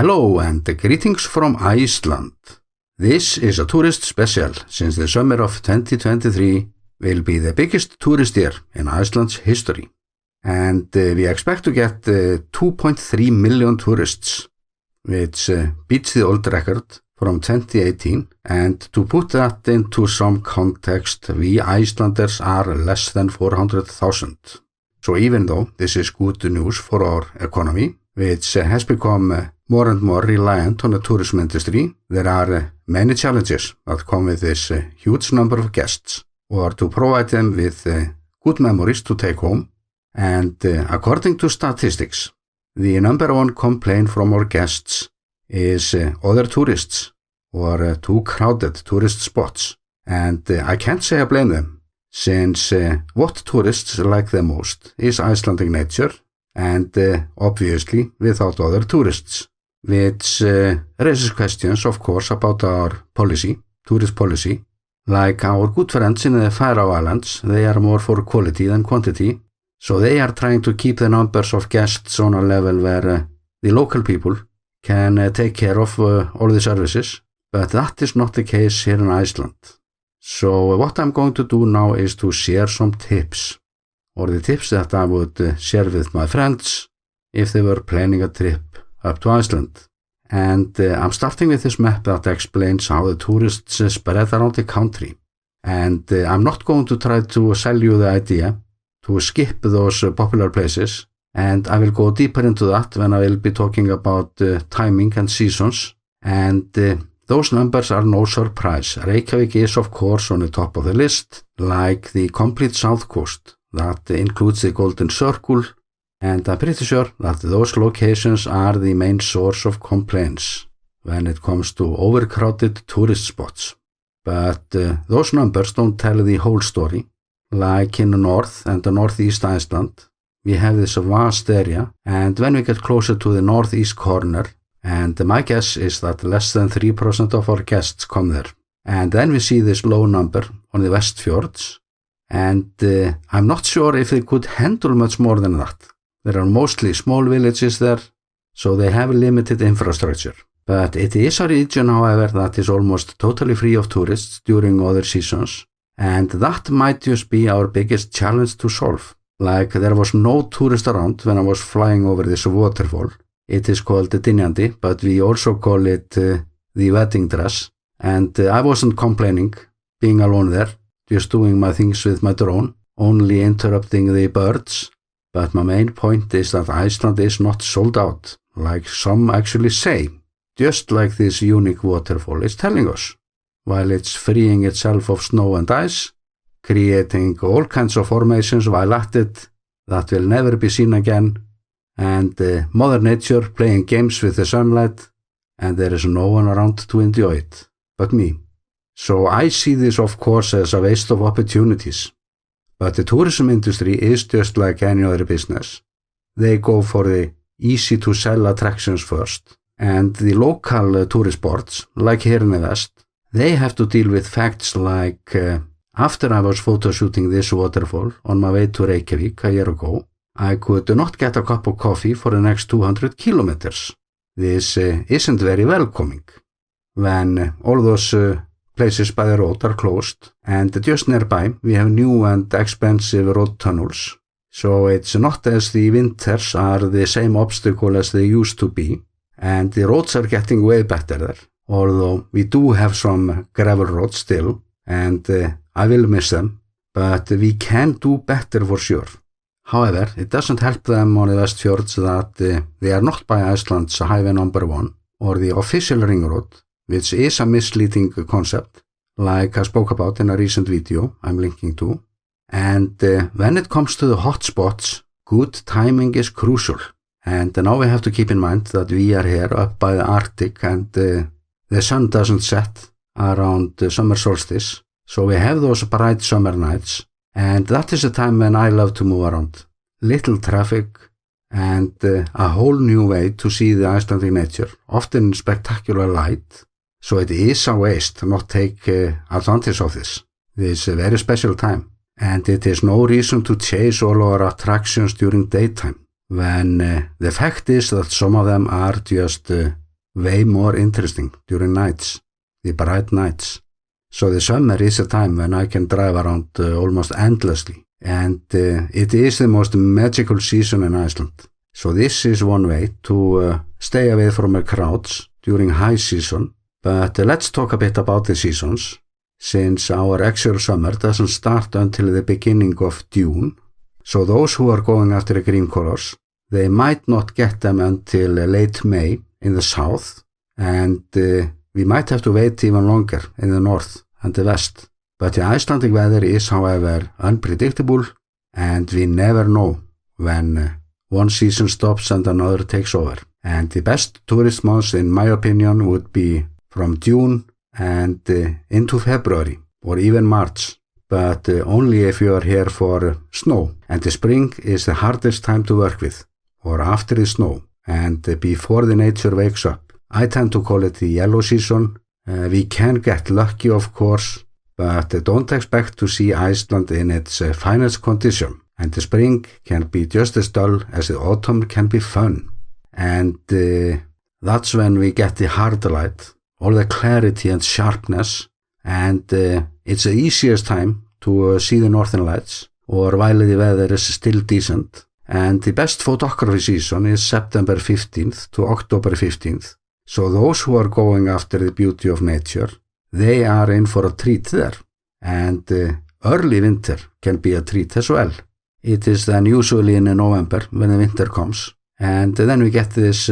Hello and greetings from Iceland. This is a tourist special since the summer of 2023 will be the biggest tourist year in Iceland's history. And we expect to get 2.3 million tourists, which beats the old record from 2018. And to put that into some context, we Icelanders are less than 400,000. So even though this is good news for our economy, which has become more and more reliant on the tourism industry, there are many challenges that come with this huge number of guests, or to provide them with good memories to take home. And according to statistics, the number one complaint from our guests is other tourists or too crowded tourist spots. And I can't say I blame them, since what tourists like the most is Icelandic nature and obviously without other tourists, which raises questions, of course, about our policy, tourist policy. Like our good friends in the Faroe Islands, they are more for quality than quantity, so they are trying to keep the numbers of guests on a level where the local people can take care of all the services, but that is not the case here in Iceland. So what I'm going to do now is to share some tips, or the tips that I would share with my friends if they were planning a trip up to Iceland. And I'm starting with this map that explains how the tourists spread around the country. And I'm not going to try to sell you the idea to skip those popular places, and I will go deeper into that when I will be talking about timing and seasons. And those numbers are no surprise. Reykjavík is of course on the top of the list, like the complete south coast. That includes the Golden Circle, and I'm pretty sure that those locations are the main source of complaints when it comes to overcrowded tourist spots. But those numbers don't tell the whole story. Like in the north and the northeast Iceland, we have this vast area, and when we get closer to the northeast corner, and my guess is that less than 3% of our guests come there. And then we see this low number on the West Fjords, and I'm not sure if they could handle much more than that. There are mostly small villages there, so they have limited infrastructure. But it is a region, however, that is almost totally free of tourists during other seasons, and that might just be our biggest challenge to solve. Like there was no tourist around when I was flying over this waterfall. It is called the Dynjandi, but we also call it the wedding dress. And I wasn't complaining, being alone there, just doing my things with my drone, only interrupting the birds. But my main point is that Iceland is not sold out, like some actually say, just like this unique waterfall is telling us. While it's freeing itself of snow and ice, creating all kinds of formations while at it that will never be seen again, and Mother Nature playing games with the sunlight, and there is no one around to enjoy it, but me. So I see this of course as a waste of opportunities. But the tourism industry is just like any other business. They go for the easy to sell attractions first, and the local tourist boards, like here in the West, they have to deal with facts like after I was photoshooting this waterfall on my way to Reykjavík a year ago, I could not get a cup of coffee for the next 200 kilometers. This isn't very welcoming when all those places by the road are closed, and just nearby we have new and expensive road tunnels. So it's not as the winters are the same obstacle as they used to be, and the roads are getting way better there. Although we do have some gravel roads still, and I will miss them, but we can do better for sure. However, it doesn't help them on the West Fjords that they are not by Iceland's highway number 1, or the official ring road, which is a misleading concept, like I spoke about in a recent video I'm linking to. And when it comes to the hot spots, good timing is crucial. And now we have to keep in mind that we are here up by the Arctic, and the sun doesn't set around the summer solstice. So we have those bright summer nights, and that is the time when I love to move around. Little traffic, and a whole new way to see the Icelandic nature, often in spectacular light. So it is a waste to not take advantage of this very special time. And it is no reason to chase all our attractions during daytime, when the fact is that some of them are just way more interesting during nights, the bright nights. So the summer is a time when I can drive around almost endlessly, and it is the most magical season in Iceland. So this is one way to stay away from the crowds during high season. But let's talk a bit about the seasons, since our actual summer doesn't start until the beginning of June. So those who are going after the green colors, they might not get them until late May in the south, and we might have to wait even longer in the north and the west. But the Icelandic weather is, however, unpredictable, and we never know when one season stops and another takes over. And the best tourist months, in my opinion, would be from June and into February or even March. But only if you are here for snow. And the spring is the hardest time to work with, or after the snow, and before the nature wakes up. I tend to call it the yellow season. We can get lucky, of course, but don't expect to see Iceland in its finest condition. And the spring can be just as dull as the autumn can be fun. And that's when we get the hard light, all the clarity and sharpness, and it's the easiest time to see the northern lights, or while the weather is still decent. And the best photography season is September 15th to October 15th. So those who are going after the beauty of nature, they are in for a treat there. And early winter can be a treat as well. It is then usually in November when the winter comes. And then we get this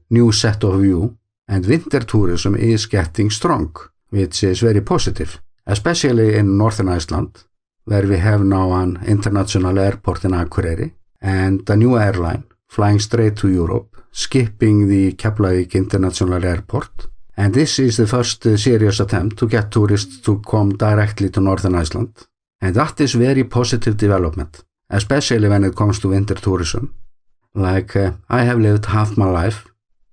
new set of view. And winter tourism is getting strong, which is very positive, especially in northern Iceland, where we have now an international airport in Akureyri and a new airline flying straight to Europe, skipping the Keflavík International Airport. And this is the first serious attempt to get tourists to come directly to northern Iceland. And that is very positive development, especially when it comes to winter tourism. Like I have lived half my life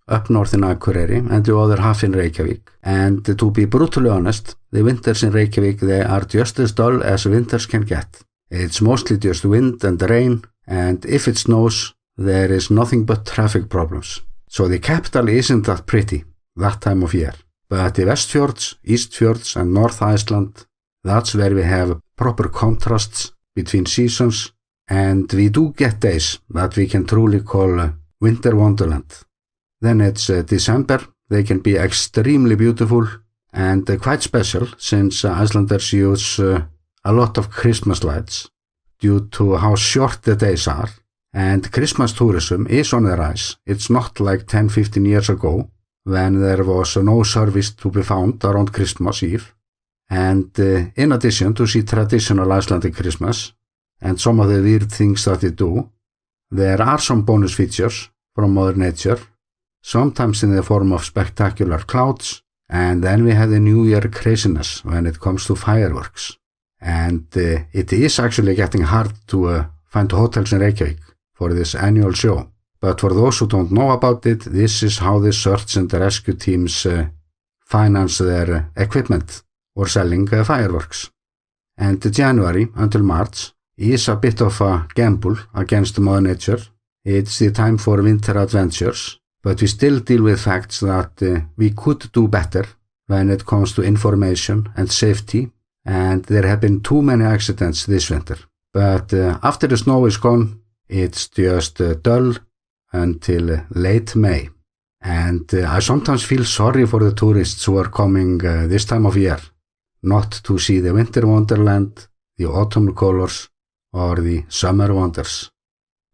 up north in Akureyri and the other half in Reykjavík. And to be brutally honest, the winters in Reykjavík, they are just as dull as winters can get. It's mostly just wind and rain, and if it snows, there is nothing but traffic problems. So the capital isn't that pretty that time of year. But the Westfjords, Eastfjords and North Iceland, that's where we have proper contrasts between seasons, and we do get days that we can truly call winter wonderland. Then it's December. They can be extremely beautiful and quite special, since Icelanders use a lot of Christmas lights due to how short the days are. And Christmas tourism is on the rise. It's not like 10-15 years ago when there was no service to be found around Christmas Eve. And in addition to see traditional Icelandic Christmas and some of the weird things that they do, there are some bonus features from Mother Nature, sometimes in the form of spectacular clouds, and then we have the New Year craziness when it comes to fireworks. And it is actually getting hard to find hotels in Reykjavík for this annual show. But for those who don't know about it, this is how the search and rescue teams finance their equipment or selling fireworks. And January until March is a bit of a gamble against Mother Nature. It's the time for winter adventures, but we still deal with facts that we could do better when it comes to information and safety, and there have been too many accidents this winter. But after the snow is gone, it's just dull until late May. And I sometimes feel sorry for the tourists who are coming this time of year, not to see the winter wonderland, the autumn colors, or the summer wonders.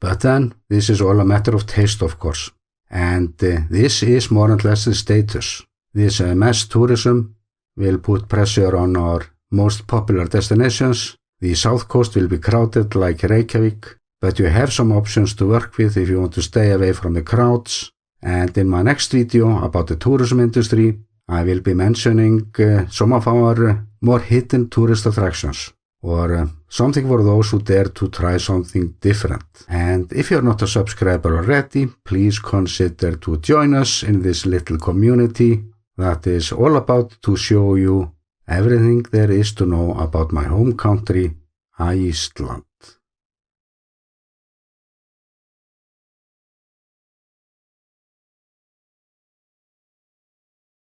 But then, this is all a matter of taste, of course. And this is more or less the status. This mass tourism will put pressure on our most popular destinations. The south coast will be crowded like Reykjavík, but you have some options to work with if you want to stay away from the crowds. And in my next video about the tourism industry, I will be mentioning some of our more hidden tourist attractions, or something for those who dare to try something different. And if you're not a subscriber already, please consider to join us in this little community that is all about to show you everything there is to know about my home country, Iceland.